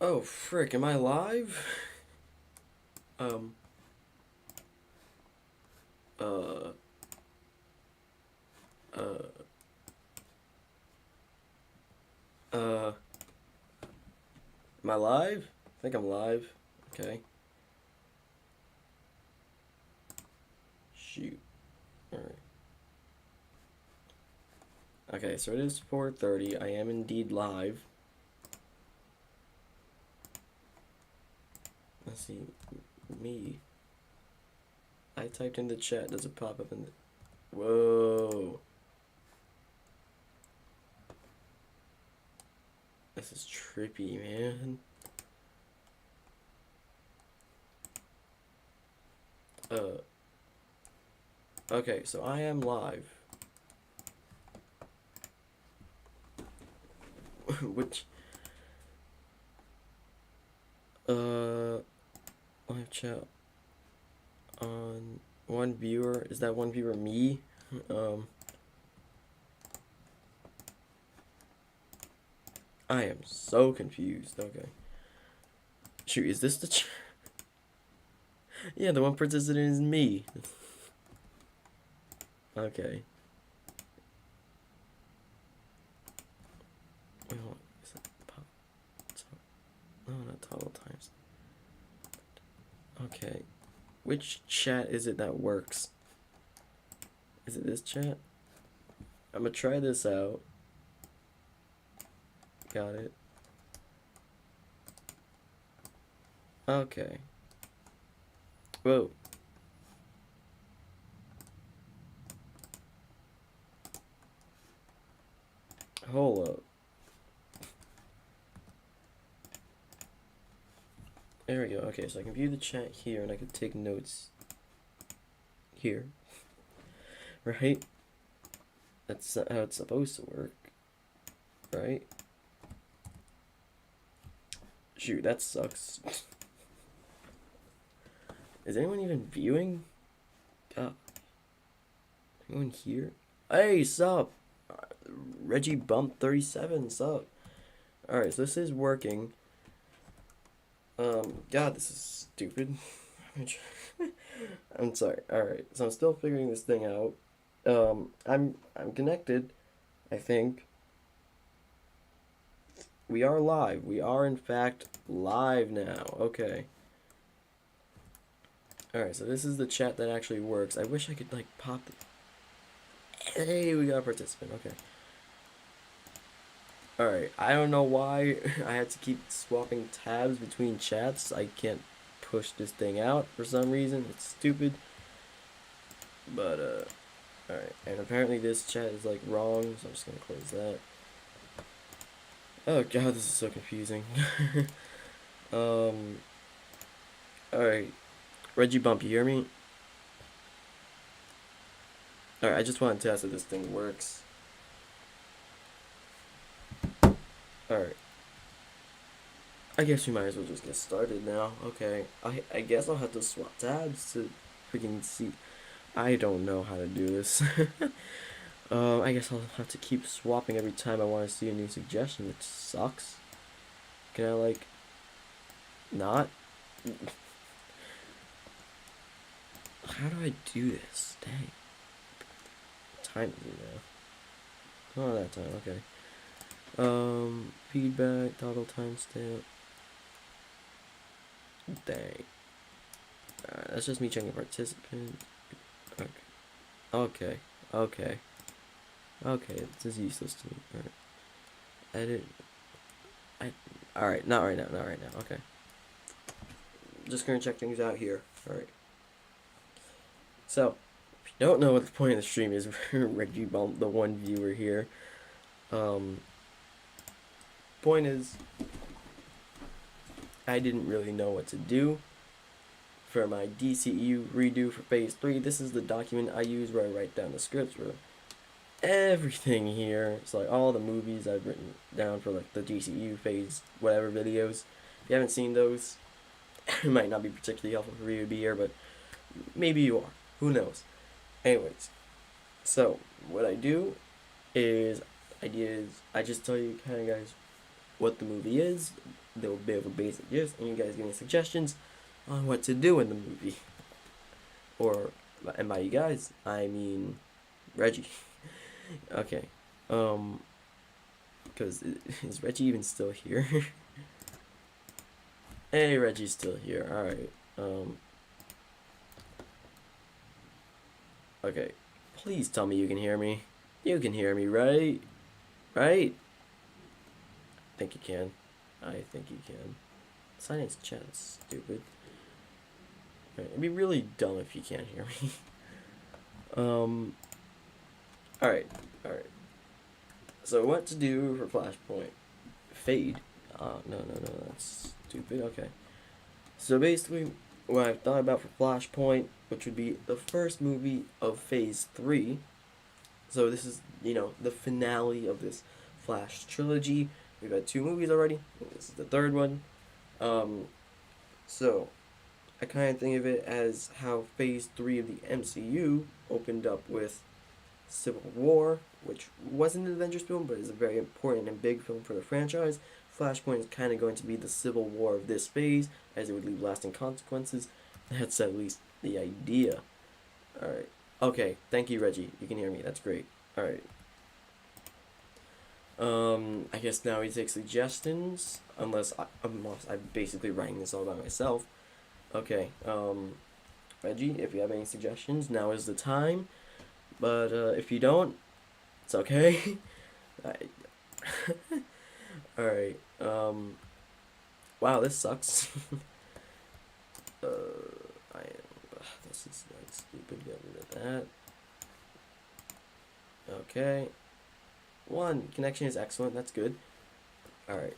Oh, frick, am I live? Um, uh, uh, uh, am I live? I think I'm live. Okay. Shoot. Alright. Okay, so it is 4:30. I am indeed live. Let's see. Me. I typed in the chat. Does it pop up in the... Whoa. This is trippy, man. Okay, so I am live. Which... Live chat on one viewer. Is that one viewer me? I am so confused. Okay. Shoot, is this the yeah, the one participant is me. Okay. Oh, is that no, not total times. Okay. Which chat is it that works? Is it this chat? I'm gonna try this out. Got it. Okay. Whoa. Hold up. There we go. Okay, so I can view the chat here and I can take notes here. Right? That's how it's supposed to work. Right? Shoot, that sucks. Is anyone even viewing? Anyone here? Hey, sup? Reggie Bump 37, sup? Alright, so this is working. God, this is stupid. I'm sorry. Alright, so I'm still figuring this thing out. I'm connected, I think. We are live. We are, in fact, live now. Okay. Alright, so this is the chat that actually works. I wish I could, like, pop the... Hey, we got a participant. Okay. Alright, I don't know why I had to keep swapping tabs between chats. I can't push this thing out for some reason. It's stupid. But, alright. And apparently this chat is, like, wrong, so I'm just gonna close that. Oh god, this is so confusing. Alright. Reggie Bump, you hear me? Alright, I just want to test if this thing works. Alright. I guess we might as well just get started now. Okay. I guess I'll have to swap tabs to freaking see. I don't know how to do this. I guess I'll have to keep swapping every time I want to see a new suggestion, which sucks. Can I, like, not? How do I do this? Dang. What time is it now? Oh, that time, okay. Feedback, total timestamp. Dang. Alright, that's just me checking participant. Okay. Okay. Okay. Okay, this is useless to me. Alright. Edit. Alright, not right now, not right now. Okay. Just gonna check things out here. Alright. So, if you don't know what the point of the stream is, Reggie Bump, the one viewer here. Point is, I didn't really know what to do for my DCEU redo for Phase 3. This is the document I use where I write down the scripts for everything here. It's like all the movies I've written down for like the DCEU Phase whatever videos. If you haven't seen those, it might not be particularly helpful for you to be here, but maybe you are. Who knows? Anyways, so what I do is I just tell you kind of guys what the movie is, a little bit of a basic gist, and you guys give me suggestions on what to do in the movie. Or, and by you guys, I mean Reggie. Okay. Because is Reggie even still here? Hey, Reggie's still here. Alright. Okay. Please tell me you can hear me. You can hear me, right? Right? I think you can. I think you can. Science chat's stupid. Right, it'd be really dumb if you can't hear me. Alright. Alright. So what to do for Flashpoint? Fade. No, that's stupid. Okay. So basically, what I've thought about for Flashpoint, which would be the first movie of Phase 3. So this is, the finale of this Flash trilogy. We've had 2 movies already. This is the 3rd one. So I kind of think of it as how Phase 3 of the MCU opened up with Civil War, which wasn't an Avengers film, but is a very important and big film for the franchise. Flashpoint is kind of going to be the Civil War of this phase, as it would leave lasting consequences. That's at least the idea. Alright. Okay, thank you, Reggie. You can hear me. That's great. Alright. I guess now we take suggestions, unless I'm basically writing this all by myself. Okay, Reggie, if you have any suggestions, now is the time. But, if you don't, it's okay. Alright, wow, this sucks. This is like stupid, get rid of that. Okay. 1, connection is excellent, that's good. Alright.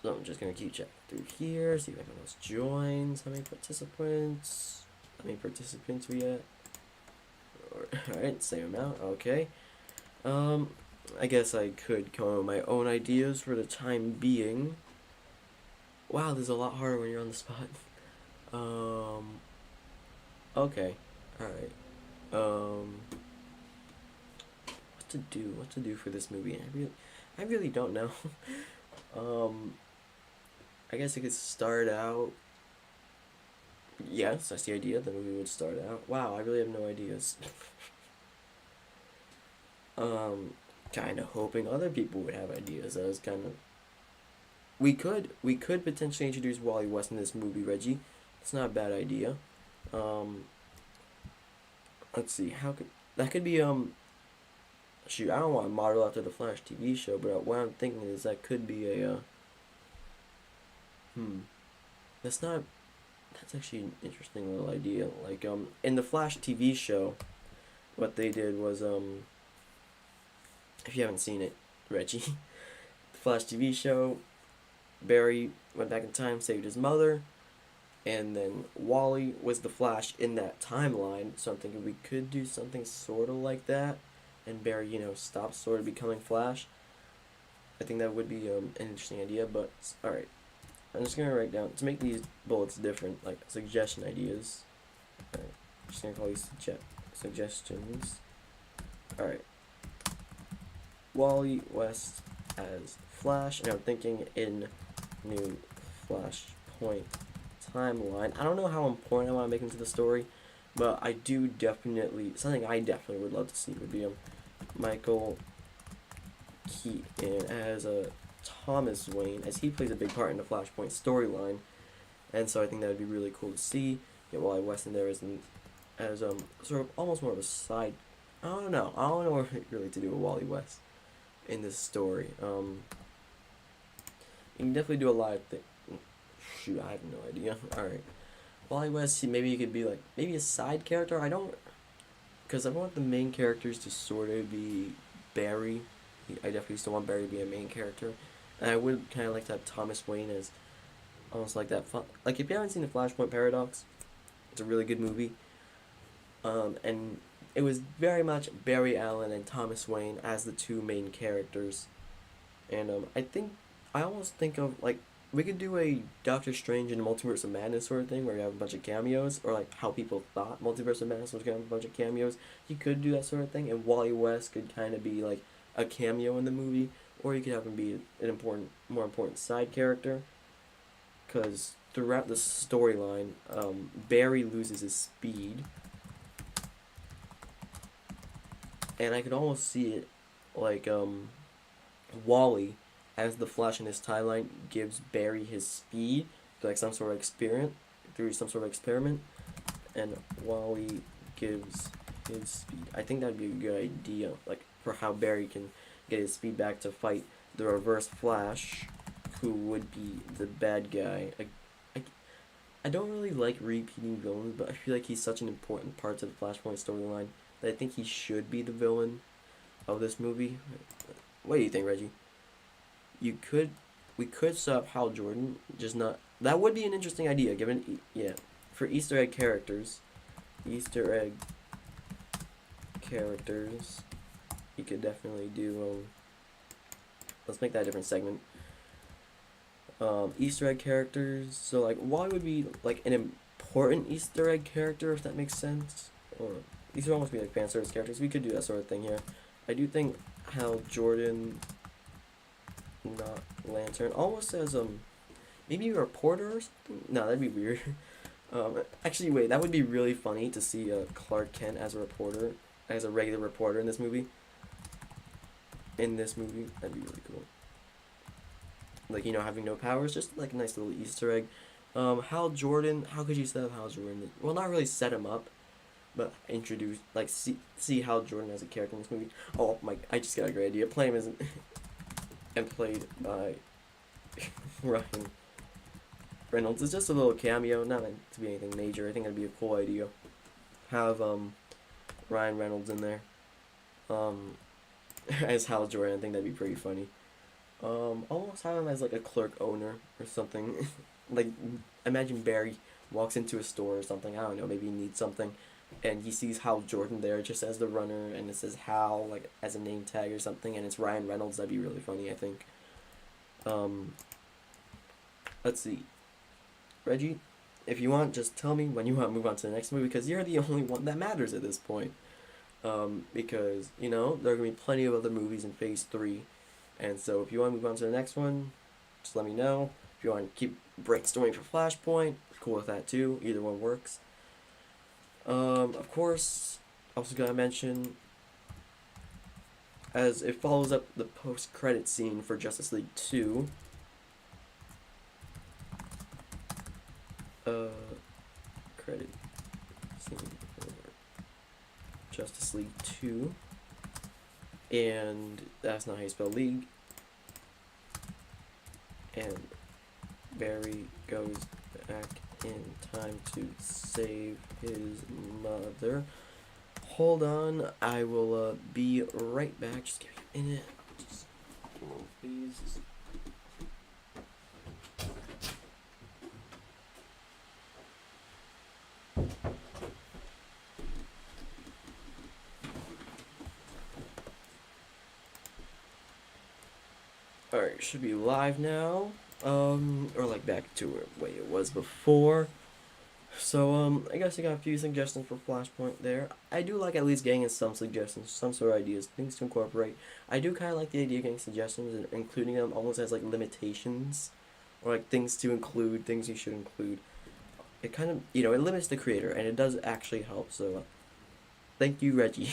So I'm just gonna keep checking through here, see if anyone else joins. How many participants? How many participants we at? Alright, same amount, okay. I guess I could come up with my own ideas for the time being. Wow, this is a lot harder when you're on the spot. Okay, alright. What to do for this movie? I really don't know. I guess I could start out. Yes, that's the idea. The movie would start out. Wow, I really have no ideas. Kind of hoping other people would have ideas. I was kind of. We could potentially introduce Wally West in this movie, Reggie. It's not a bad idea. Let's see. That could be shoot, I don't want to model after the Flash TV show, but what I'm thinking is that could be a That's actually an interesting little idea. Like in the Flash TV show, what they did was if you haven't seen it, Reggie, the Flash TV show, Barry went back in time, saved his mother, and then Wally was the Flash in that timeline. So I'm thinking we could do something sort of like that, and Barry, stops sort of becoming Flash. I think that would be an interesting idea. But alright, I'm just gonna write down to make these bullets different, like suggestion ideas. Alright, I'm just gonna call these suggestions. Alright. Wally West as Flash, and I'm thinking in new Flashpoint timeline. I don't know how important I want to make him to the story, but I do definitely, something I definitely would love to see would be Michael Keaton as Thomas Wayne, as he plays a big part in the Flashpoint storyline, and so I think that would be really cool to see. Get Wally West in there as sort of almost more of a side. I don't know what really to do with Wally West in this story. You can definitely do a lot of things. Shoot, I have no idea. Alright. Wally West, maybe he could be like, maybe a side character. Because I want the main characters to sort of be Barry. I definitely still want Barry to be a main character. And I would kind of like to have Thomas Wayne as almost like that fun. Like, if you haven't seen the Flashpoint Paradox, it's a really good movie. And it was very much Barry Allen and Thomas Wayne as the 2 main characters. And I almost think of, like, we could do a Doctor Strange and Multiverse of Madness sort of thing where you have a bunch of cameos, or like how people thought Multiverse of Madness was going to have a bunch of cameos. You could do that sort of thing, and Wally West could kind of be like a cameo in the movie, or you could have him be an more important side character. Because throughout the storyline, Barry loses his speed, and I could almost see it like Wally, as the Flash in his timeline, gives Barry his speed like some sort of experiment and Wally gives his speed. I think that'd be a good idea, like for how Barry can get his speed back to fight the Reverse Flash, who would be the bad guy. I don't really like repeating villains, but I feel like he's such an important part to the Flashpoint storyline that I think he should be the villain of this movie. What do you think, Reggie? We could sub Hal Jordan, just not. That would be an interesting idea, given for Easter egg characters. You could definitely do. Let's make that a different segment. Easter egg characters. So like, why would be like an important Easter egg character, if that makes sense? Or these would almost be like fan service characters. We could do that sort of thing here. I do think Hal Jordan, not Lantern, almost as maybe a reporter or something. No, that'd be weird. Actually, wait, that would be really funny to see Clark Kent as a reporter, as a regular reporter in this movie. That'd be really cool. Like, having no powers, just like a nice little Easter egg. Hal Jordan, how could you set up Hal Jordan? Well, not really set him up, but introduce, like, see Hal Jordan as a character in this movie. Oh my, I just got a great idea. Play him as and played by Ryan Reynolds. It's just a little cameo, not meant to be anything major. I think that'd be a cool idea. Have Ryan Reynolds in there as Hal Jordan. I think that'd be pretty funny. Almost have him as like a clerk owner or something. Like, imagine Barry walks into a store or something. I don't know. Maybe he needs something, and he sees Hal Jordan there just as the runner, and it says Hal like as a name tag or something, and it's Ryan Reynolds. That'd be really funny, I think. Let's see. Reggie, if you want, just tell me when you want to move on to the next movie, because you're the only one that matters at this point. Because, there are going to be plenty of other movies in Phase 3, and so if you want to move on to the next one, just let me know. If you want to keep brainstorming for Flashpoint, cool with that too. Either one works. Of course, also gotta mention, as it follows up the post-credit scene for Justice League 2, credit scene for Justice League 2, and that's not how you spell league, and Barry goes back in time to save his mother. Hold on, I will be right back. Just give me a minute. Just give me, please. Alright, should be live now. Or like back to the way it was before. So, I guess I got a few suggestions for Flashpoint there. I do like at least getting some suggestions, some sort of ideas, things to incorporate. I do kind of like the idea of getting suggestions and including them almost as like limitations, or like things to include, things you should include. It kind of, it limits the creator, and it does actually help, so thank you, Reggie.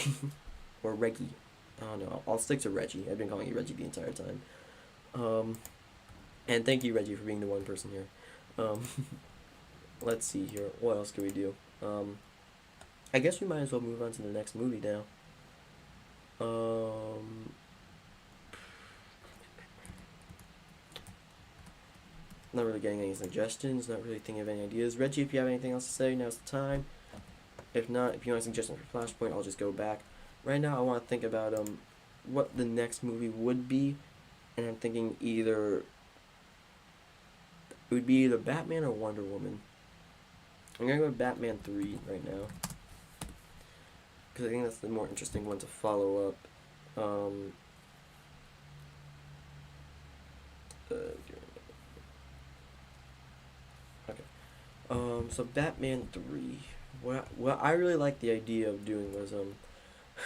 Or Reggie. I don't know, I'll stick to Reggie. I've been calling you Reggie the entire time. And thank you, Reggie, for being the one person here. Let's see here. What else can we do? I guess we might as well move on to the next movie now. Not really getting any suggestions, not really thinking of any ideas. Reggie, if you have anything else to say, now's the time. If not, if you want a suggestion for Flashpoint, I'll just go back. Right now, I want to think about what the next movie would be, and I'm thinking it would be either Batman or Wonder Woman. I'm gonna go with Batman 3 right now, because I think that's the more interesting one to follow up. So Batman 3. What I really liked the idea of doing was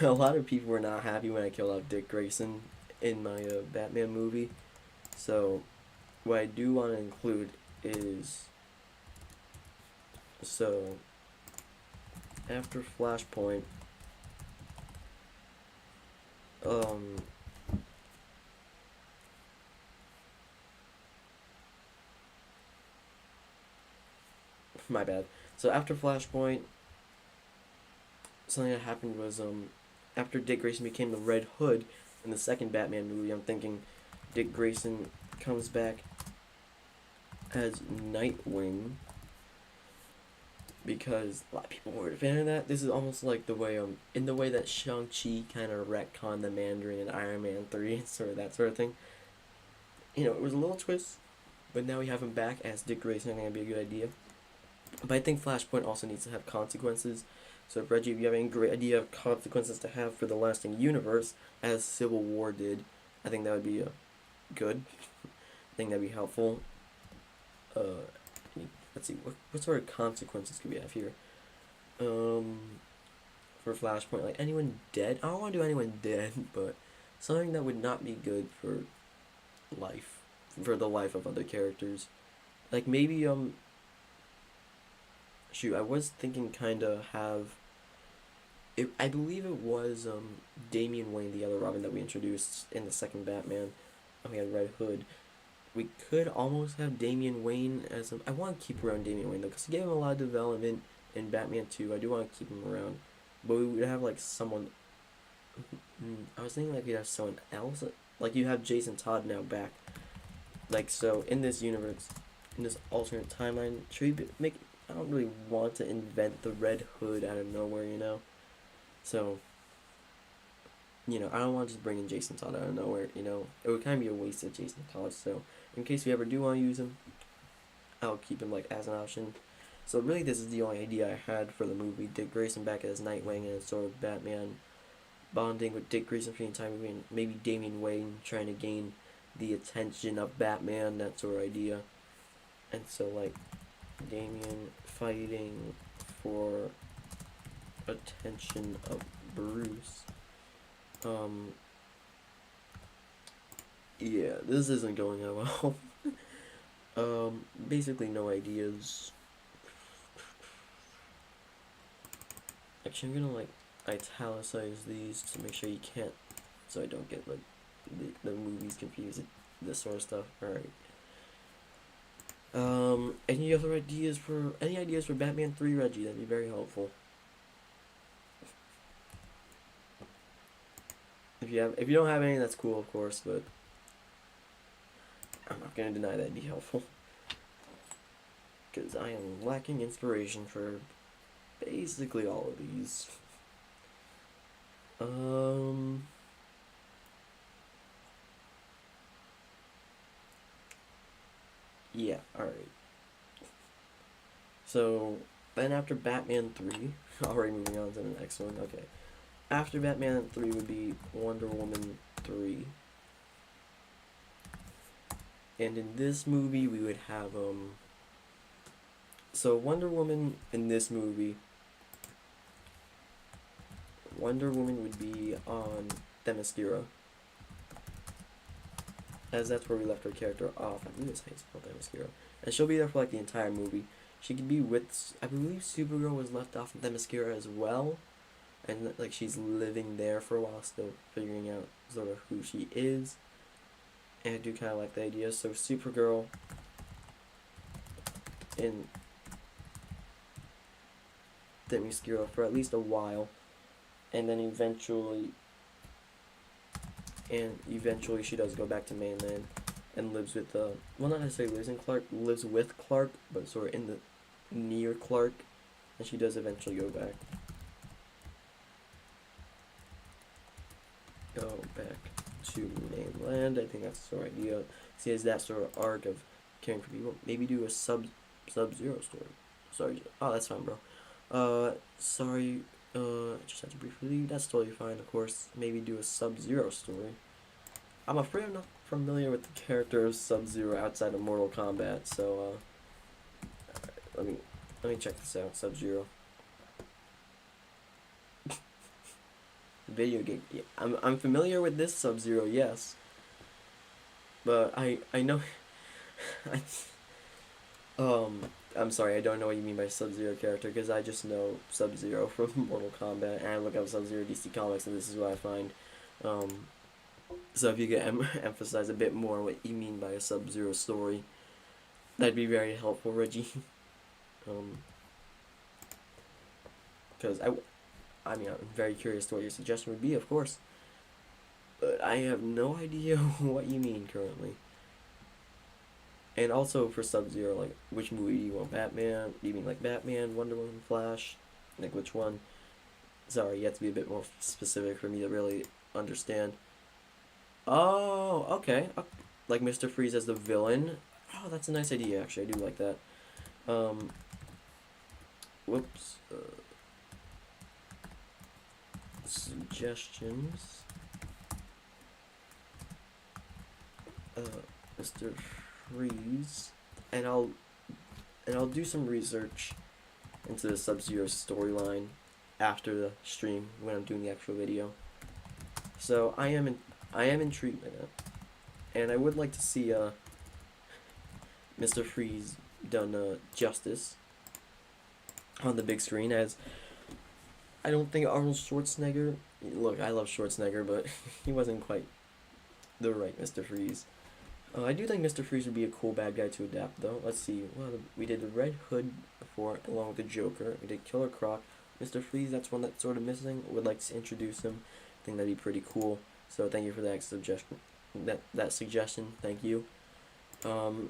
A lot of people were not happy when I killed off Dick Grayson in my Batman movie. So, what I do want to include is, so, after Flashpoint, um, my bad. So after Flashpoint, something that happened was, after Dick Grayson became the Red Hood in the second Batman movie, I'm thinking Dick Grayson comes back as Nightwing, because a lot of people weren't a fan of that. This is almost like the way, in the way that Shang-Chi kind of retconned the Mandarin in Iron Man 3, sort of that sort of thing. You know, it was a little twist, but now we have him back as Dick Grayson. I think that'd be a good idea. But I think Flashpoint also needs to have consequences. So, Reggie, if you have any great idea of consequences to have for the lasting universe, as Civil War did, I think that would be good. I think that'd be helpful. Let's see, what sort of consequences could we have here? For Flashpoint, like anyone dead? I don't want to do anyone dead, but something that would not be good for life, for the life of other characters. Like maybe, shoot, I was thinking kind of have, I believe it was Damian Wayne, the other Robin that we introduced in the second Batman. Oh, we had Red Hood. We could almost have Damian Wayne as I want to keep around Damian Wayne though, because he gave him a lot of development in Batman 2. I do want to keep him around, but we would have like someone. I was thinking like we'd have someone else. Like you have Jason Todd now back. Like so in this universe, in this alternate timeline, should we make? I don't really want to invent the Red Hood out of nowhere, you know. So, you know, I don't want to just bring in Jason Todd out of nowhere, you know. It would kind of be a waste of Jason Todd, so in case we ever do want to use him, I'll keep him, like, as an option. So really this is the only idea I had for the movie. Dick Grayson back as Nightwing and sort of Batman bonding with Dick Grayson for the entire movie, and maybe Damian Wayne trying to gain the attention of Batman, that sort of idea. And so, like, Damian fighting for attention of Bruce. Yeah, this isn't going out well. Basically no ideas. Actually, I'm gonna like italicize these to make sure you can't, so I don't get like the movies confused, this sort of stuff. Alright. Any other ideas for Batman 3, Reggie? That'd be very helpful. If you don't have any, that's cool, of course, but I'm not gonna deny that'd be helpful. Because I am lacking inspiration for basically all of these. Yeah, alright. So, then after Batman 3, already moving on to the next one, okay. After Batman 3 would be Wonder Woman 3. And in this movie we would have, so Wonder Woman in this movie, Wonder Woman would be on Themyscira, as that's where we left her character off. I believe it's how you spell Themyscira. And she'll be there for like the entire movie. She could be with, I believe Supergirl was left off in Themyscira as well, and like she's living there for a while, still figuring out sort of who she is. And I do kind of like the idea. So Supergirl in Themyscira for at least a while, and then eventually she does go back to mainland and lives with well, not necessarily lives with Clark, but sort of in the near Clark, and she does eventually go back to mainland. I think that's the sort of idea. She has that sort of arc of caring for people. Maybe do a Sub-Zero story. Sorry. Oh, that's fine, bro. Sorry. Just had to briefly leave. That's totally fine, of course. Maybe do a Sub-Zero story. I'm afraid I'm not familiar with the character of Sub-Zero outside of Mortal Kombat, so let me check this out. Sub-Zero. video game. Yeah, I'm familiar with this Sub-Zero, yes, but I know. I, I'm sorry, I don't know what you mean by Sub-Zero character because I just know Sub-Zero from Mortal Kombat, and I look up Sub-Zero DC Comics, and this is what I find. Um, so if you could emphasize a bit more what you mean by a Sub-Zero story, that'd be very helpful, Reggie. Um, because I mean, I'm very curious to what your suggestion would be, of course, but I have no idea what you mean currently. And also for Sub-Zero, like, which movie do you want? Batman? Do you mean like Batman, Wonder Woman, Flash? Like, which one? Sorry, you have to be a bit more specific for me to really understand. Oh, okay. Like Mr. Freeze as the villain. Oh, that's a nice idea, actually. I do like that. Um, whoops. Suggestions. Mr. Freeze. And I'll do some research into the Sub-Zero storyline after the stream when I'm doing the actual video. So I am intrigued by that, and I would like to see Mr. Freeze done justice on the big screen, as I don't think Arnold Schwarzenegger. Look, I love Schwarzenegger, but he wasn't quite the right Mr. Freeze. I do think Mr. Freeze would be a cool bad guy to adapt, though. Let's see. Well, we did the Red Hood before, along with the Joker. We did Killer Croc. Mr. Freeze, that's one that's sort of missing. Would like to introduce him. I think that'd be pretty cool. So thank you for that suggestion. That suggestion. Thank you. So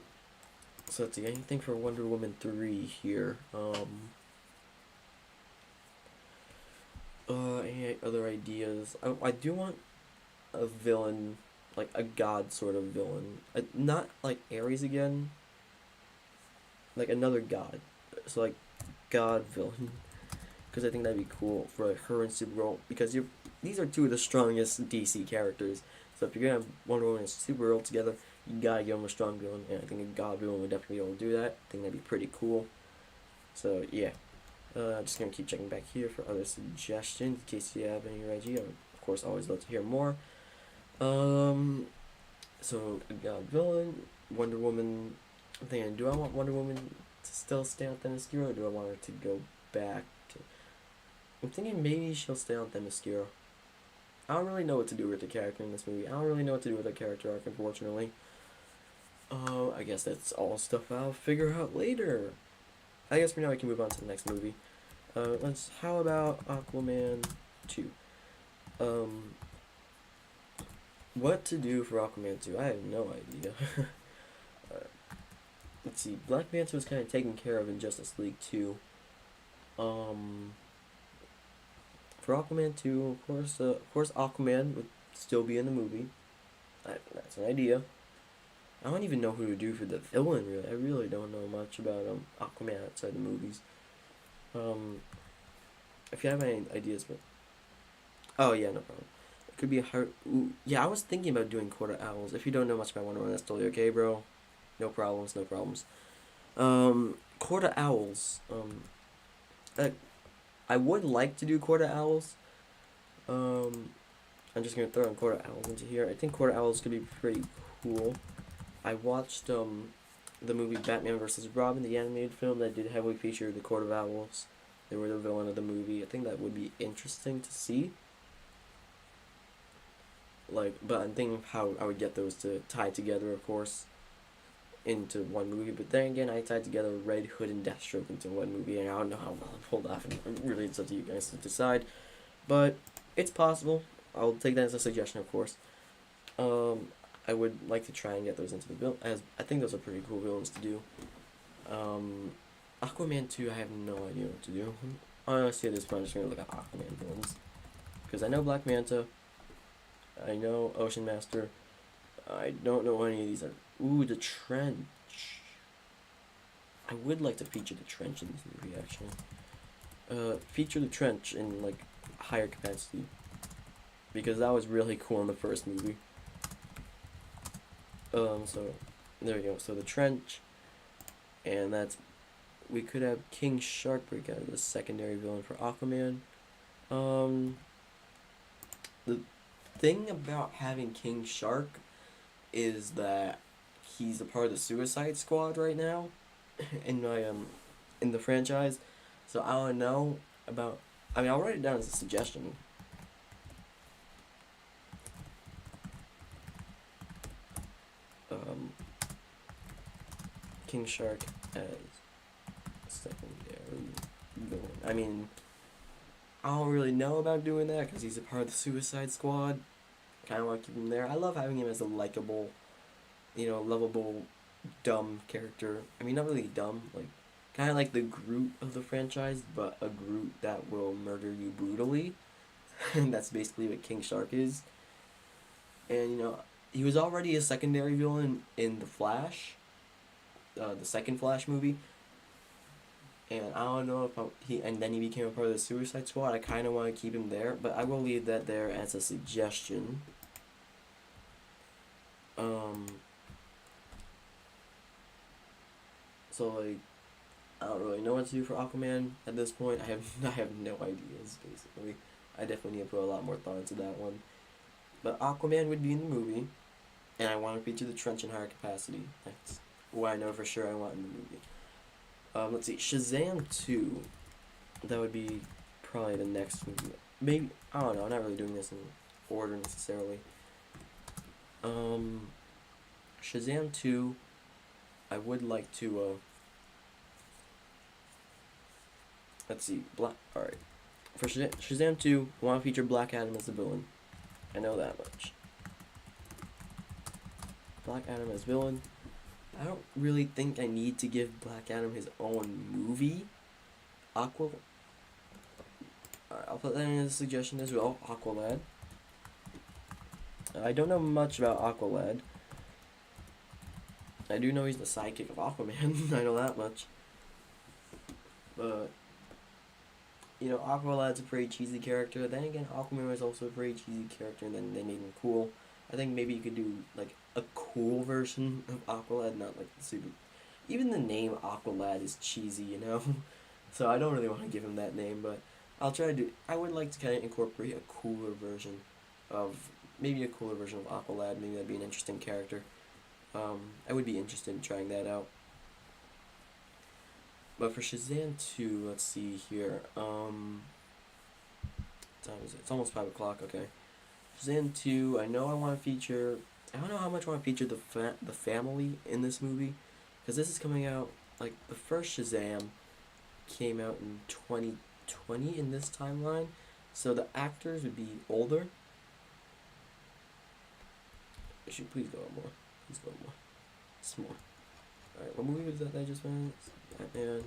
let's see. Anything for Wonder Woman 3 here? Any other ideas? I do want a villain, like a god sort of villain. Not like Ares again. Like another god. So like god villain. Because I think that'd be cool for like, her and Supergirl. Because these are two of the strongest DC characters. So if you're gonna have Wonder Woman and Supergirl together, you gotta give them a strong villain. And I think a god villain would definitely be able to do that. I think that'd be pretty cool. So yeah. Just gonna keep checking back here for other suggestions in case you have any, Reggie. I would, of course, always love to hear more. So a god villain, Wonder Woman. I'm thinking, do I want Wonder Woman to still stay on Themyscira, or do I want her to go back to? I'm thinking maybe she'll stay on Themyscira. I don't really know what to do with the character in this movie. I don't really know what to do with the character arc, unfortunately. I guess that's all stuff I'll figure out later. I guess for now I can move on to the next movie. How about Aquaman 2? What to do for Aquaman 2? I have no idea. Let's see, Black Panther was kind of taken care of in Justice League 2. For Aquaman 2, of course Aquaman would still be in the movie. That's an idea. I don't even know who to do for the villain, really. I really don't know much about Aquaman outside the movies. If you have any ideas, but... Oh, yeah, no problem. It could be a hard... Ooh, yeah, I was thinking about doing Court of Owls. If you don't know much about Wonder Woman, that's totally okay, bro. No problems, no problems. Court of Owls. I would like to do Court of Owls. I'm just gonna throw in Court of Owls into here. I think Court of Owls could be pretty cool. I watched the movie Batman vs. Robin, the animated film that did heavily feature the Court of Owls. They were the villain of the movie. I think that would be interesting to see. Like, but I'm thinking of how I would get those to tie together, of course, into one movie. But then again, I tied together Red Hood and Deathstroke into one movie, and I don't know how well I pulled off. And really, it's up to you guys to decide. But it's possible. I'll take that as a suggestion, of course. I would like to try and get those into the bill, as I think those are pretty cool villains to do. Aquaman 2, I have no idea what to do. Honestly, at this point, I'm just going to look at Aquaman villains. Because I know Black Manta, I know Ocean Master, I don't know any of these are. Ooh, the Trench. I would like to feature the Trench in this movie, actually. Feature the Trench in, like, higher capacity. Because that was really cool in the first movie. So, there we go. So, the Trench, and that's... We could have King Shark break out of the secondary villain for Aquaman. the thing about having King Shark is that he's a part of the Suicide Squad right now in my in the franchise. So I don't know about. I mean, I'll write it down as a suggestion. Um, King Shark as secondary villain. I mean, I don't really know about doing that because he's a part of the Suicide Squad. Kind of want to keep him there. I love having him as a likable, lovable, dumb character. I mean, not really dumb, like kind of like the Groot of the franchise, but a Groot that will murder you brutally. And that's basically what King Shark is. And he was already a secondary villain in the Flash, the second Flash movie. And I don't know if and then he became a part of the Suicide Squad. I kind of want to keep him there, but I will leave that there as a suggestion. So like, I don't really know what to do for Aquaman at this point. I have no ideas basically. I definitely need to put a lot more thought into that one. But Aquaman would be in the movie, and I want to feature the trench in higher capacity. That's what I know for sure I want in the movie. Let's see, Shazam 2. That would be probably the next movie. Maybe, I don't know, I'm not really doing this in order necessarily. Shazam 2, I would like to, let's see, alright. For Shazam 2, I want to feature Black Adam as the villain. I know that much. Black Adam as villain. I don't really think I need to give Black Adam his own movie. Alright, I'll put that in as a suggestion as well. Aqualad. I don't know much about Aqualad. I do know he's the sidekick of Aquaman. I know that much. But Aqualad's a pretty cheesy character. Then again, Aquaman was also a pretty cheesy character, and then they made him cool. I think maybe you could do like a cool version of Aqualad, not like super. Even the name Aqualad is cheesy, So I don't really want to give him that name, but I'll try to do. I would like to kind of incorporate a cooler version of Aqualad. Maybe that'd be an interesting character. I would be interested in trying that out. But for Shazam 2, let's see here. What time is it? It's almost 5 o'clock. Okay. Shazam 2. I know I want to feature. I don't know how much I want to feature the family in this movie, because this is coming out like the first Shazam came out in 2020 in this timeline, so the actors would be older. Actually, please go up more. Please go up more. It's more. Alright, what movie was that I just went? Batman,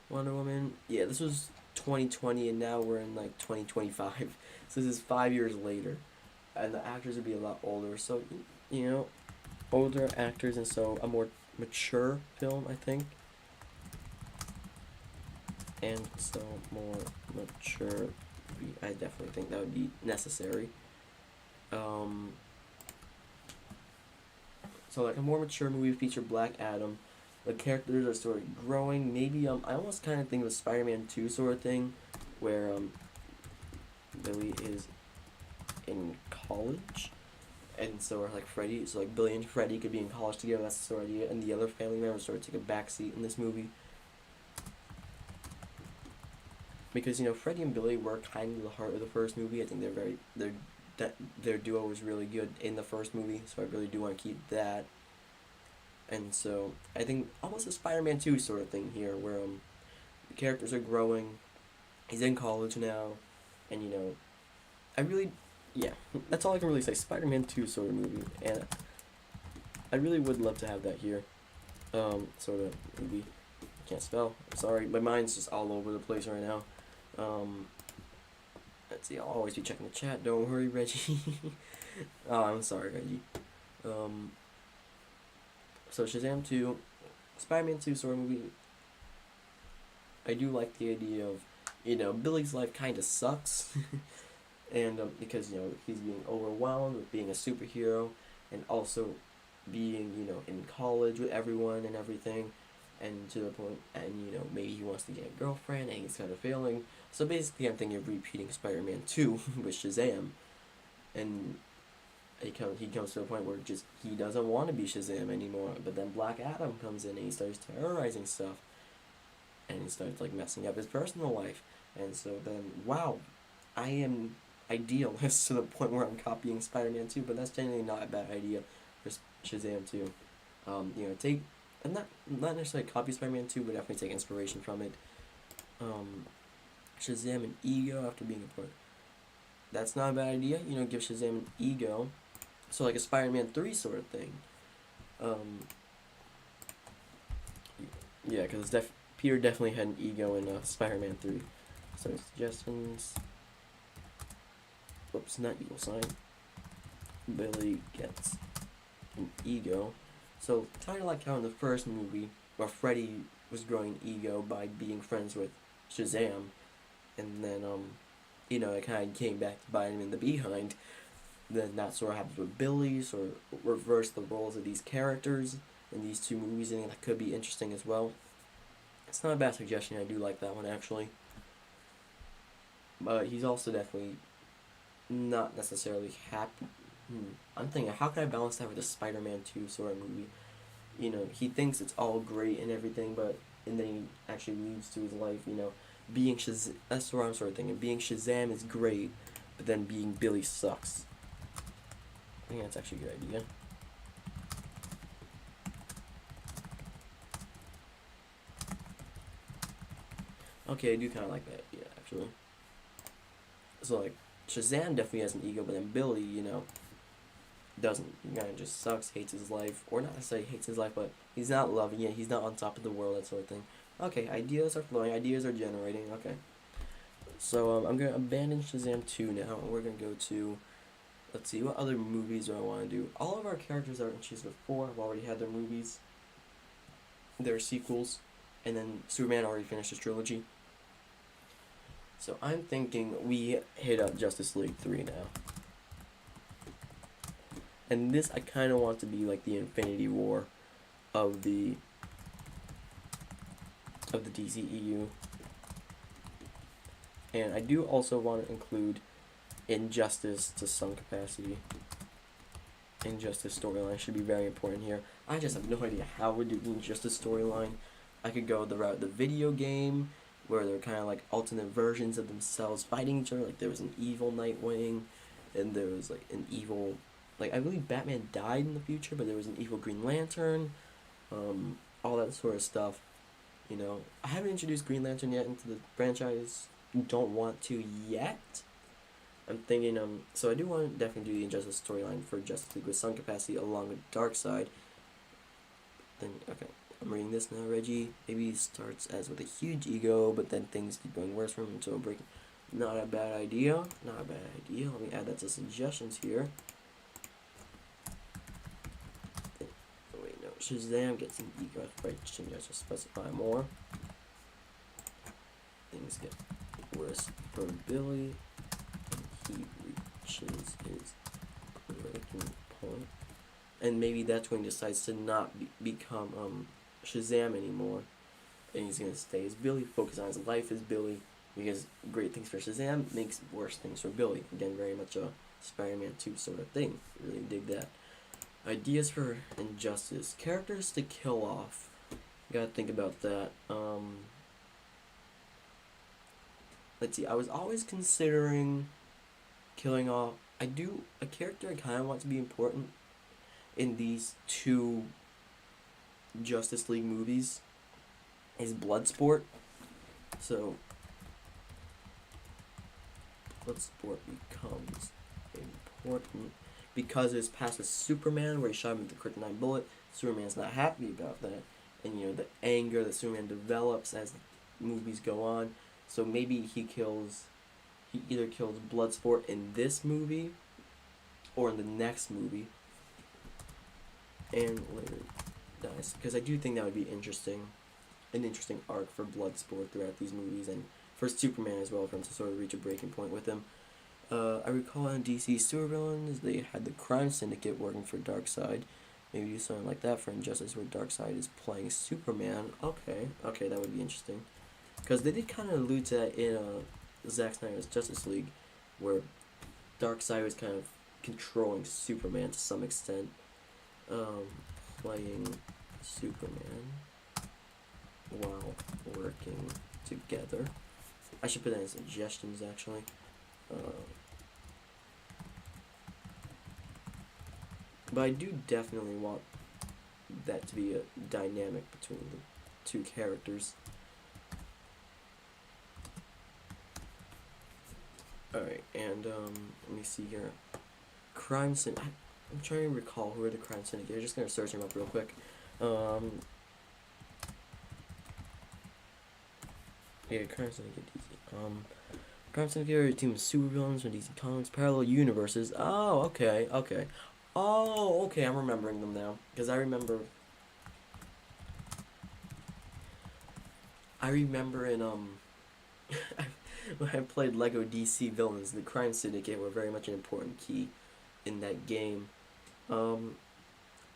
Wonder Woman. Yeah, this was 2020, and now we're in like 2025. So this is 5 years later, and the actors would be a lot older. So older actors, and so a more mature film, I think. And so more mature, I definitely think that would be necessary. So like a more mature movie would feature Black Adam. The characters are sort of growing. Maybe I almost kind of think of a Spider-Man 2 sort of thing, where Billy is in college, and so are like Freddy. So like Billy and Freddy could be in college together. That's the sort of idea, and the other family members sort of take a backseat in this movie. Because Freddy and Billy were kind of the heart of the first movie. I think their duo was really good in the first movie, so I really do want to keep that. And so I think almost a Spider-Man 2 sort of thing here, where the characters are growing. He's in college now, and that's all I can really say. Spider-Man 2 sort of movie, and I really would love to have that here. Sort of movie. I can't spell. I'm sorry, my mind's just all over the place right now. Let's see, I'll always be checking the chat. Don't worry, Reggie. Oh, I'm sorry, Reggie. So Shazam 2, Spider-Man 2 sort of movie. I do like the idea of, Billy's life kind of sucks. And because, he's being overwhelmed with being a superhero, and also being, in college with everyone and everything. And to the point, and maybe he wants to get a girlfriend, and he's kind of failing. So basically, I'm thinking of repeating Spider-Man 2 with Shazam. and he comes to a point where just he doesn't want to be Shazam anymore. But then Black Adam comes in and he starts terrorizing stuff, and he starts like messing up his personal life. And so then, wow, I am idealist to the point where I'm copying Spider-Man 2, but that's generally not a bad idea for Shazam 2. Take, and not necessarily copy Spider-Man 2, but definitely take inspiration from it. Shazam an ego after being a part. That's not a bad idea. Give Shazam an ego. So like a Spider-Man 3 sort of thing. Yeah, because Peter definitely had an ego in Spider-Man 3. So suggestions. Whoops, not equal sign. Billy gets an ego. So kind of like how in the first movie, where Freddy was growing ego by being friends with Shazam, and then it kind of came back to bite him in the behind. Then that sort of happens with Billy, sort of reverse the roles of these characters in these two movies, and that could be interesting as well. It's not a bad suggestion. I do like that one actually. But he's also definitely not necessarily happy. I'm thinking, how can I balance that with a Spider-Man 2 sort of movie? He thinks it's all great and everything, and then he actually leads to his life, being Shazam. That's what I'm sort of thinking. Being Shazam is great, but then being Billy sucks. I think that's actually a good idea. Okay, I do kind of like that idea, actually. So, like, Shazam definitely has an ego, but then Billy, doesn't. He kind of just sucks, hates his life, or not necessarily hates his life, but he's not loving it, he's not on top of the world, that sort of thing. Okay, ideas are flowing, ideas are generating, okay. So, I'm going to abandon Shazam 2 now, and we're going to go to, let's see, what other movies do I want to do? All of our characters that are in Shazam 4 have already had their movies, their sequels, and then Superman already finished his trilogy. So I'm thinking we hit up Justice League 3 now. And this I kind of want to be like the Infinity War of the DCEU. And I do also want to include Injustice to some capacity. Injustice storyline should be very important here. I just have no idea how we're doing Injustice storyline. I could go the route of the video game, where they're kind of like alternate versions of themselves fighting each other. Like there was an evil Nightwing, and there was like an evil, like I believe Batman died in the future, but there was an evil Green Lantern, all that sort of stuff. I haven't introduced Green Lantern yet into the franchise. Don't want to yet. I'm thinking, so I do want to definitely do the Injustice storyline for Justice League with some capacity along with Darkseid. Then, okay, I'm reading this now, Reggie. Maybe he starts as with a huge ego, but then things keep going worse for him until breaking. Not a bad idea. Not a bad idea. Let me add that to suggestions here. Oh wait, no. Shazam gets an ego. Right, should I just specify more? Things get worse for Billy. And he reaches his breaking point. And maybe that's when he decides to not become Shazam anymore, and he's gonna stay as Billy, focus on his life as Billy, because great things for Shazam makes worse things for Billy. Again, very much a Spider-Man 2 sort of thing. Really dig that. Ideas for Injustice. Characters to kill off. Gotta think about that. Let's see, I was always considering killing off. A character I kind of want to be important in these two Justice League movies is Bloodsport. So Bloodsport becomes important because of his past with Superman, where he shot him with the kryptonite bullet. Superman's not happy about that, and the anger that Superman develops as the movies go on. So maybe he either kills Bloodsport in this movie or in the next movie, and later dies, because I do think that would be an interesting arc for Bloodsport throughout these movies, and for Superman as well, for him to sort of reach a breaking point with him. I recall in DC supervillains, they had the Crime Syndicate working for Darkseid. Maybe do something like that for Injustice, where Darkseid is playing Superman. Okay, that would be interesting, because they did kind of allude to that in Zack Snyder's Justice League, where Darkseid was kind of controlling Superman to some extent. Playing Superman while working together. I should put that in suggestions, actually. But I do definitely want that to be a dynamic between the two characters. Alright, and let me see here. Crime Syndicate. I'm trying to recall who are the Crime Syndicate. I'm just gonna search them up real quick. Yeah, Crime Syndicate DC. Crime Syndicate are a team of supervillains from DC Comics parallel universes. Oh, okay, okay. Oh, okay, I'm remembering them now. Because I remember in, when I played Lego DC Villains, the Crime Syndicate were very much an important key in that game.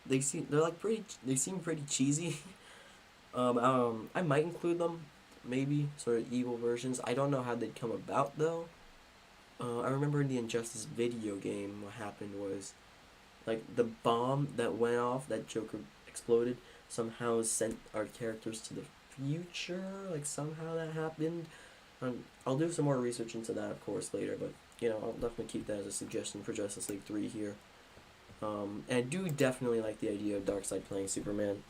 They seem pretty cheesy. I might include them, maybe, sort of evil versions. I don't know how they'd come about, though. I remember in the Injustice video game, what happened was, like, the bomb that went off, that Joker exploded, somehow sent our characters to the future. Like, somehow that happened. I'll do some more research into that, of course, later, but, you know, I'll definitely keep that as a suggestion for Justice League 3 here. And I do definitely like the idea of Darkseid playing Superman.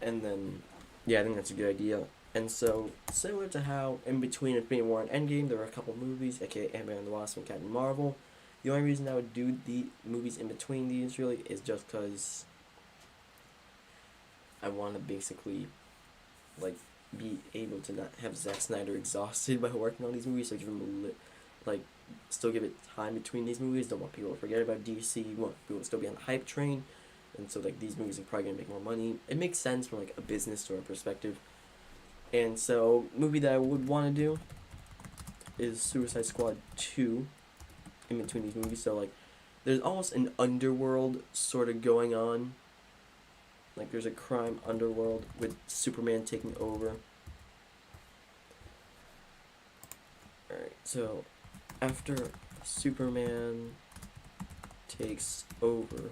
And then, yeah, I think that's a good idea. And so, similar to how in between Infinity War and Endgame, there were a couple movies, aka Ant-Man and the Wasp and Captain Marvel. The only reason I would do the movies in between these, really, is just because I want to basically, like, be able to not have Zack Snyder exhausted by working on these movies, so give him still give it time between these movies. Don't want people to forget about DC. Want people to still be on the hype train, and so like these movies are probably gonna make more money. It makes sense from like a business sort of perspective. And so, movie that I would want to do is Suicide Squad 2 in between these movies. So like, there's almost an underworld sort of going on. Like there's a crime underworld with Superman taking over. Alright, so after Superman takes over,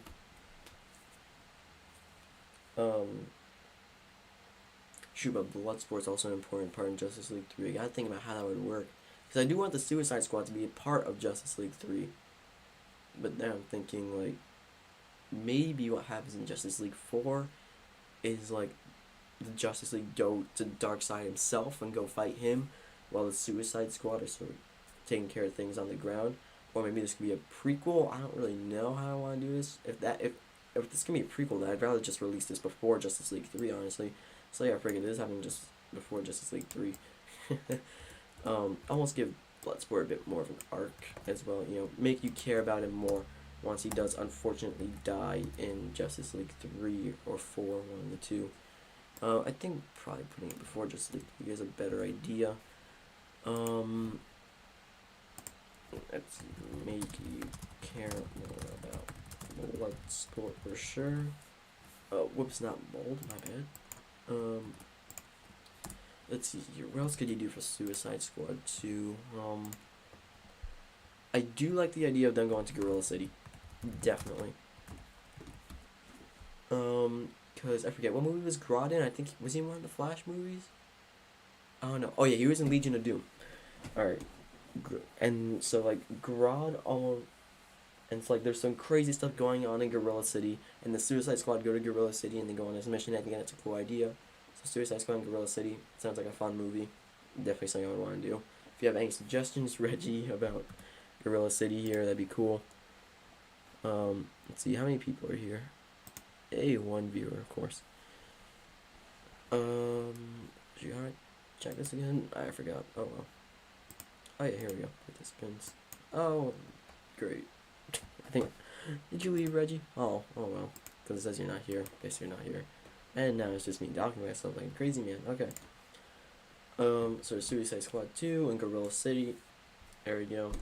shoot, but Bloodsport's also an important part in Justice League 3. I gotta think about how that would work. Because I do want the Suicide Squad to be a part of Justice League 3. But now I'm thinking, like, maybe what happens in Justice League 4 is, like, the Justice League go to Darkseid himself and go fight him, while the Suicide Squad is sort of taking care of things on the ground. Or maybe this could be a prequel. I don't really know how I want to do this. If this can be a prequel, then I'd rather just release this before Justice League 3, honestly. So yeah, I figured this happened just before Justice League 3. Almost give Bloodsport a bit more of an arc as well, you know, make you care about him more once he does unfortunately die in Justice League 3 or 4, one of the two. I think probably putting it before Justice League 3 is a better idea. Let's make you care more about Bloodsport for sure. Whoops, not bold, my bad. Let's see here. What else could you do for Suicide Squad 2? I do like the idea of them going to Gorilla City. Definitely. Because I forget, what movie was Grodd in? I think, was he in one of the Flash movies? Oh no. Oh yeah, he was in Legion of Doom. Alright. And so, like, Grodd and it's like there's some crazy stuff going on in Gorilla City, and the Suicide Squad go to Gorilla City and they go on this mission. I think that's a cool idea. So Suicide Squad in Gorilla City sounds like a fun movie. Definitely something I would want to do. If you have any suggestions, Reggie, about Gorilla City here, that'd be cool. Let's see, how many people are here? One viewer, of course. Should I check this again? I forgot. Oh well. Oh yeah, here we go. Participants. Oh, great. I think. Did you leave, Reggie? Oh well. Because it says you're not here. Guess you're not here. And now it's just me talking to myself like a crazy man. Okay. So Suicide Squad 2 and Gorilla City. There we go.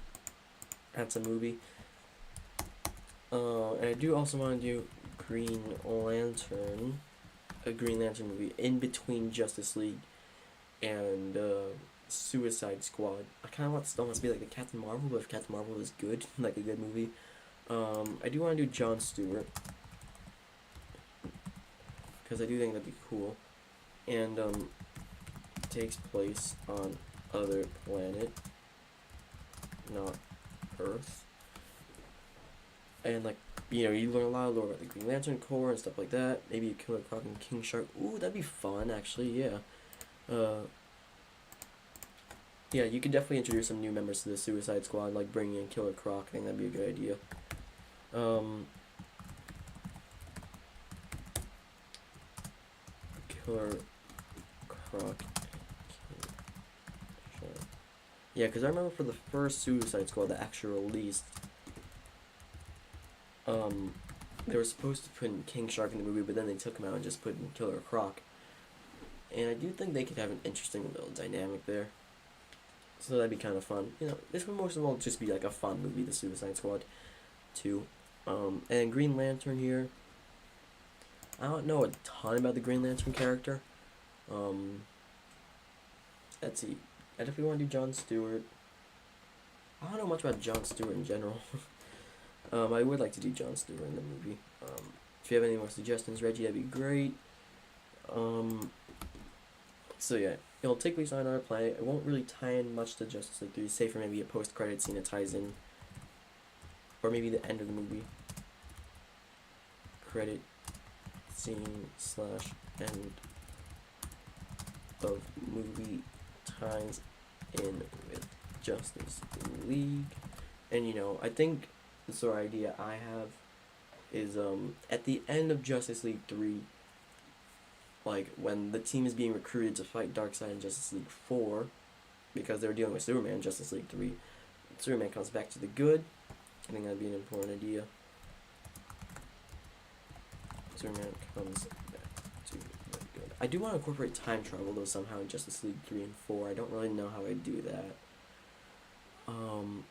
That's a movie. And I do also want to do Green Lantern. A Green Lantern movie in between Justice League and Suicide Squad. I kind of want it to be like the Captain Marvel, but if Captain Marvel is good, like a good movie, I do want to do Jon Stewart, because I do think that'd be cool, and takes place on other planet, not Earth, and like, you know, you learn a lot of lore about the Green Lantern Corps and stuff like that. Maybe Killer Croc and King Shark. Ooh, that'd be fun, actually. Yeah. Yeah, you could definitely introduce some new members to the Suicide Squad, like bringing in Killer Croc. I think that'd be a good idea. Killer Croc. Yeah, because I remember for the first Suicide Squad that actually released, they were supposed to put in King Shark in the movie, but then they took him out and just put in Killer Croc. And I do think they could have an interesting little dynamic there. So that'd be kind of fun. You know, this would most of all just be like a fun movie, the Suicide Squad 2. And Green Lantern here. I don't know a ton about the Green Lantern character. Let's see. I definitely want to do Jon Stewart. I don't know much about Jon Stewart in general. I would like to do Jon Stewart in the movie. If you have any more suggestions, Reggie, that'd be great. So yeah, it'll take place on another planet. It won't really tie in much to Justice League 3, save for maybe a post-credit scene that ties in, or maybe the end of the movie. Credit scene / end of movie ties in with Justice League. And you know, I think the sort of idea I have is at the end of Justice League 3, like when the team is being recruited to fight Darkseid in Justice League 4, because they were dealing with Superman in Justice League 3, Superman comes back to the good. I think that'd be an important idea. Superman comes back to the good. I do want to incorporate time travel though somehow in Justice League 3 and 4. I don't really know how I'd do that.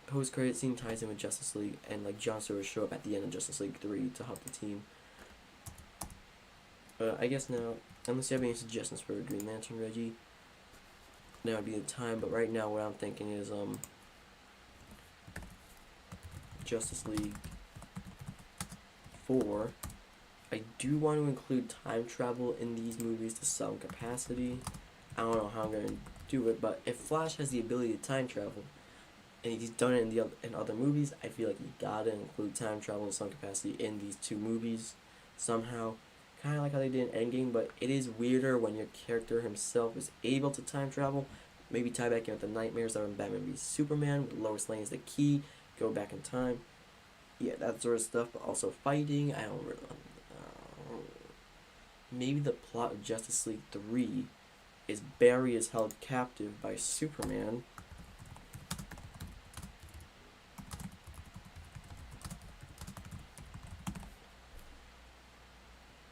Post-credit scene ties in with Justice League, and like Jon Stewart will show up at the end of Justice League 3 to help the team. I guess now, unless you have any suggestions for Green Lantern, Reggie, now would be the time. But right now, what I'm thinking is Justice League 4. I do want to include time travel in these movies to some capacity. I don't know how I'm gonna do it, but if Flash has the ability to time travel, and he's done it in other movies, I feel like you gotta include time travel in some capacity in these two movies somehow. Kind of like how they did in Endgame, but it is weirder when your character himself is able to time travel. Maybe tie back in with the nightmares that were in Batman v Superman, with Lois Lane as the key, go back in time. Yeah, that sort of stuff, but also fighting. I don't really... maybe the plot of Justice League 3 is Barry is held captive by Superman.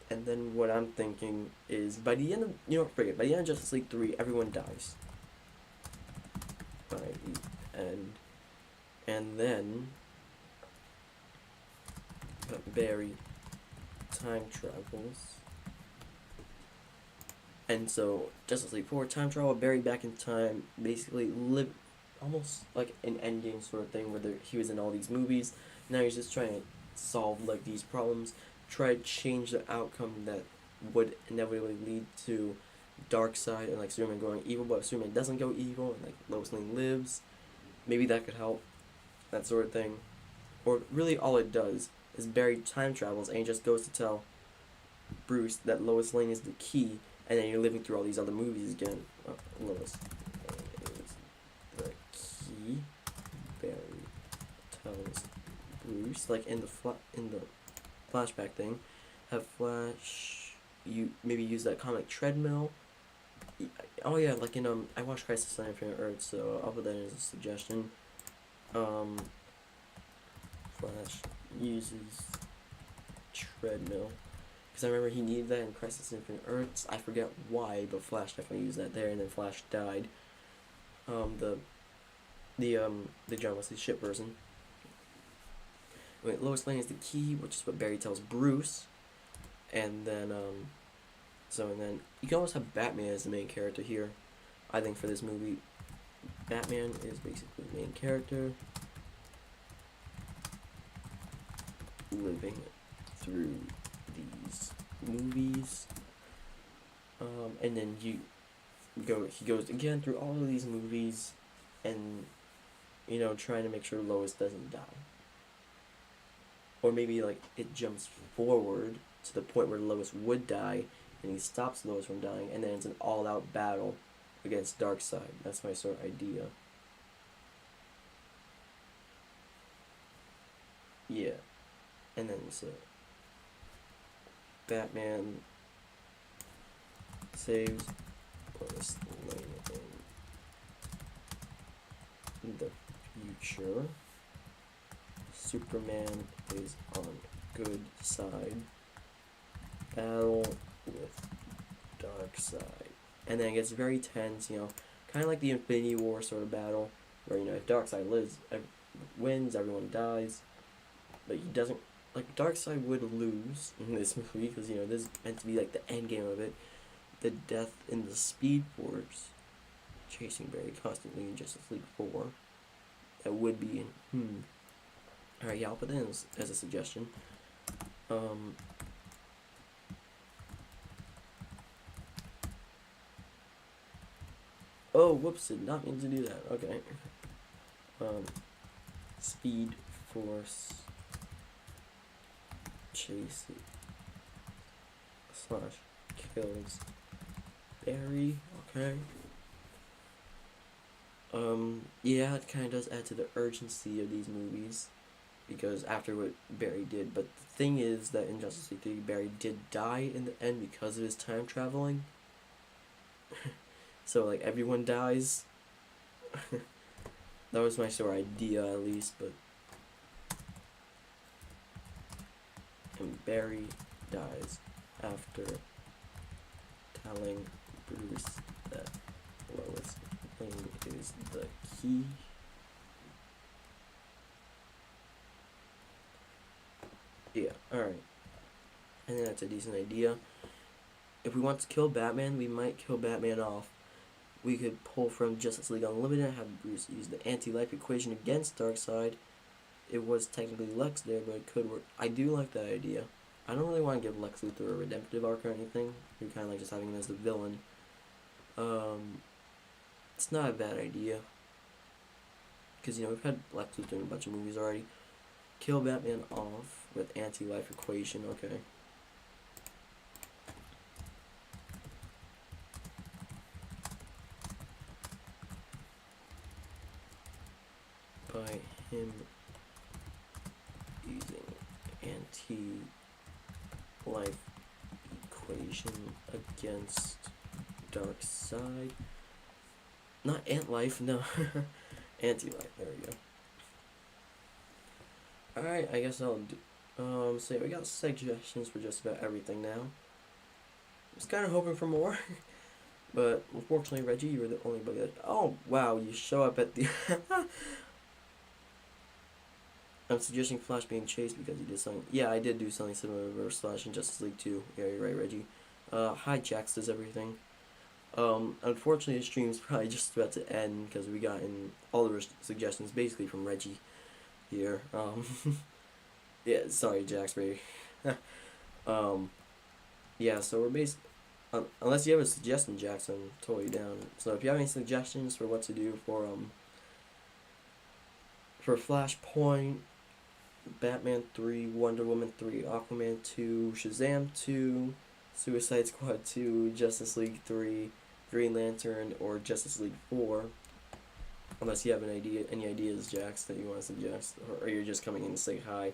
And then what I'm thinking is by the end of, by the end of Justice League 3, everyone dies. By the end. And then Barry time travels. And so Justice League 4 time travel, Barry back in time, basically live almost like an Endgame sort of thing where he was in all these movies. Now he's just trying to solve like these problems, try to change the outcome that would inevitably lead to Darkseid and like Superman going evil, but if Superman doesn't go evil and like Lois Lane lives, maybe that could help, that sort of thing. Or really all it does is Barry time travels and he just goes to tell Bruce that Lois Lane is the key, and then you're living through all these other movies again. Lois Lane is the key. Barry tells Bruce, like in the flashback thing, have Flash maybe use that comic treadmill. Oh yeah, like in I watched Crisis on Infinite Earth, so I'll put that in as a suggestion. Flash uses treadmill because I remember he needed that in Crisis on Infinite Earths. I forget why, but Flash definitely used that there, and then Flash died. The John Wesley ship version. Wait, Lois Lane is the key, which is what Barry tells Bruce, and then and then you can almost have Batman as the main character here. I think for this movie, Batman is basically the main character. living through these movies. And then he goes again through all of these movies and, you know, trying to make sure Lois doesn't die. Or maybe, like, it jumps forward to the point where Lois would die, and he stops Lois from dying, and then it's an all-out battle against Darkseid. That's my sort of idea. Yeah. And then, so, Batman saves Lois Lane in the future. Superman is on good side. Battle with Darkseid. And then it gets very tense, you know, kind of like the Infinity War sort of battle, where, you know, if Darkseid wins, everyone dies. But he doesn't, like, Darkseid would lose in this movie, because, you know, this is meant to be, like, the end game of it. The death in the Speed Force, chasing Barry constantly in Justice League 4. That would be in, Alright, yeah, I'll put that in as a suggestion. Oh, whoops, did not mean to do that. Okay. Speed Force chase / kills Barry. Okay. Yeah, it kind of does add to the urgency of these movies, because after what Barry did. But the thing is that in Justice League 3, Barry did die in the end because of his time traveling. So, like, everyone dies. That was my sort of idea, at least, but... And Barry dies after telling Bruce that Lois Lane is the key. Yeah, alright. I think that's a decent idea. If we want to kill Batman, we might kill Batman off. We could pull from Justice League Unlimited, have Bruce use the anti-life equation against Darkseid. It was technically Lex there, but it could work. I do like that idea. I don't really want to give Lex Luthor a redemptive arc or anything. We kind of like just having him as the villain. It's not a bad idea. Because, you know, we've had Lex Luthor in a bunch of movies already. Kill Batman off with anti-life equation, okay. By him using anti-life equation against Darkseid. Not ant-life, no. Anti-life, there we go. Alright, I guess I'll do... so we got suggestions for just about everything now. I was kind of hoping for more. But, unfortunately, Reggie, you were the only bug that... Oh, wow, you show up at the... I'm suggesting Flash being chased because he did something... Yeah, I did do something similar to Reverse Flash in Justice League 2. Yeah, you're right, Reggie. Hi, Jax does everything. Unfortunately, the stream's probably just about to end because we got in all the suggestions basically from Reggie here. Yeah, sorry, Jax, baby. Yeah, so we're basically... unless you have a suggestion, Jax, I'm totally down. So if you have any suggestions for what to do for Flashpoint, Batman 3, Wonder Woman 3, Aquaman 2, Shazam 2, Suicide Squad 2, Justice League 3, Green Lantern, or Justice League 4, unless you have any ideas, Jax, that you want to suggest, or you're just coming in to say hi.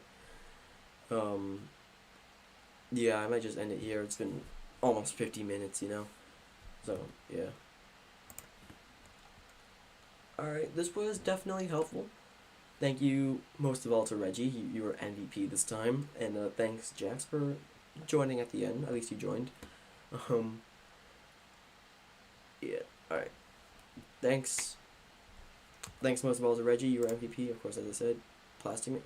Yeah, I might just end it here. It's been almost 50 minutes, you know, so, yeah. Alright, this was definitely helpful. Thank you most of all to Reggie, you were MVP this time, and thanks, Jax, for joining at the end. At least you joined. Yeah, alright. Thanks most of all to Reggie, you were MVP, of course, as I said. Plastic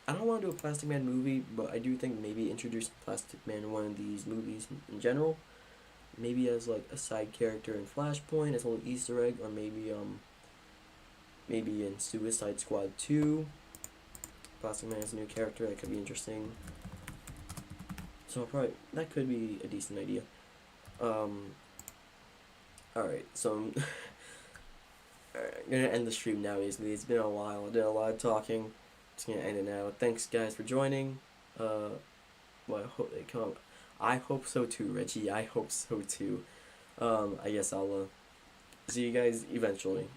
I don't want to do a Plastic Man movie, but I do think maybe introduce Plastic Man in one of these movies in general. Maybe as, like, a side character in Flashpoint, as a little Easter egg, or maybe in Suicide Squad 2. Plastic Man is a new character that could be interesting. So that could be a decent idea. Alright, so I'm gonna end the stream now. Basically, it's been a while. I did a lot of talking. Just gonna end it now. Thanks, guys, for joining. Well, I hope they come. I hope so too, Reggie. I hope so too. I guess I'll see you guys eventually.